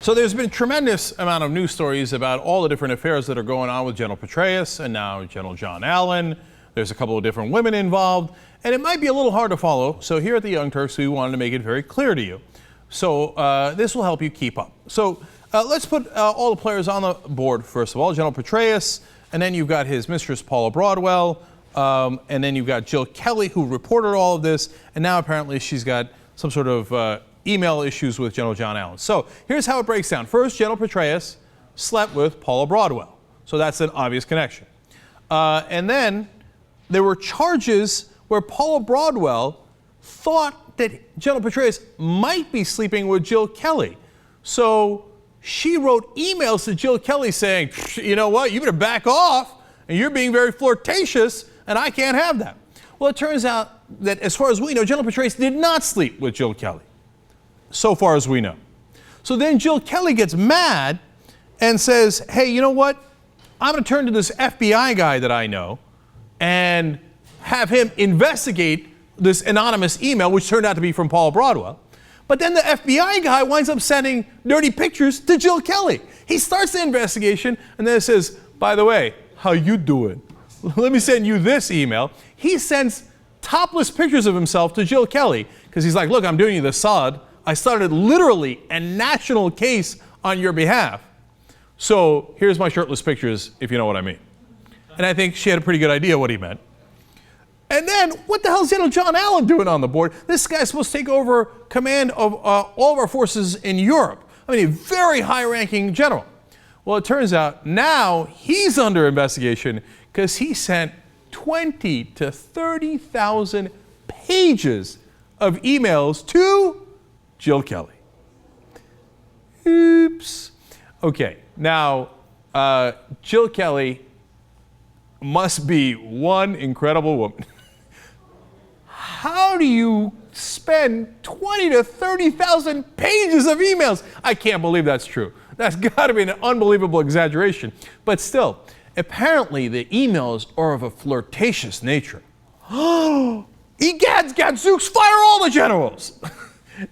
So there's been a tremendous amount of news stories about all the different affairs that are going on with General Petraeus and now General John Allen. There's a couple of different women involved, and it might be a little hard to follow. So here at the Young Turks, we wanted to make it very clear to you. So this will help you keep up. So let's put all the players on the board, first of all. General Petraeus, and then you've got his mistress, Paula Broadwell, and then you've got Jill Kelley, who reported all of this, and now apparently she's got some sort of email issues with General John Allen. So here's how it breaks down. First, General Petraeus slept with Paula Broadwell. So that's an obvious connection. And then there were charges where Paula Broadwell thought that General Petraeus might be sleeping with Jill Kelley. So she wrote emails to Jill Kelley saying, you know what, you better back off, and you're being very flirtatious, and I can't have that. Well, it turns out that as far as we know, General Petraeus did not sleep with Jill Kelley, so far as we know. So then Jill Kelley gets mad and says, hey, you know what? I'm going to turn to this FBI guy that I know and have him investigate this anonymous email, which turned out to be from Paula Broadwell. But then the FBI guy winds up sending dirty pictures to Jill Kelley. He starts the investigation and then says, by the way, how you doing? Let me send you this email. He sends topless pictures of himself to Jill Kelley because he's like, look, I'm doing you this solid. I started literally a national case on your behalf. So here's my shirtless pictures, if you know what I mean. And I think she had a pretty good idea what he meant. And then, what the hell is General John Allen doing on the board? This guy's supposed to take over command of all of our forces in Europe. I mean, a very high-ranking general. Well, it turns out now he's under investigation because he sent 20 to 30,000 pages of emails to Jill Kelley. Oops. Okay, now Jill Kelley must be one incredible woman. How do you spend 20 to 30,000 pages of emails? I can't believe that's true. That's got to be an unbelievable exaggeration. But still, apparently the emails are of a flirtatious nature. Egads, gadzooks, fire all the generals!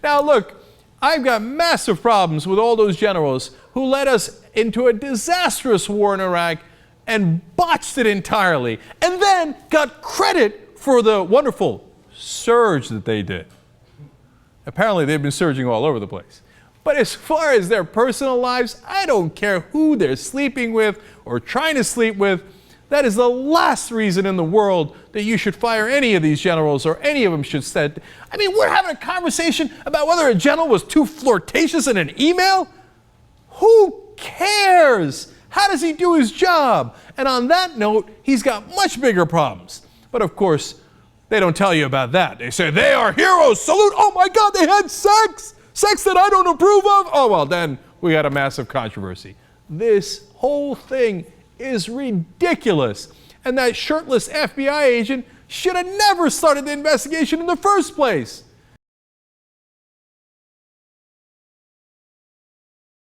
Now look, I've got massive problems with all those generals who led us into a disastrous war in Iraq and botched it entirely, and then got credit for the wonderful surge that they did. Apparently they've been surging all over the place. But as far as their personal lives, I don't care who they're sleeping with or trying to sleep with. That is the last reason in the world that you should fire any of these generals or any of them should stay. I mean, we're having a conversation about whether a general was too flirtatious in an email? Who cares? How does he do his job? And on that note, he's got much bigger problems. But of course, they don't tell you about that. They say, they are heroes, salute. Oh my God, they had sex! Sex that I don't approve of? Oh, well, then we got a massive controversy. This whole thing is ridiculous. And that shirtless FBI agent should have never started the investigation in the first place.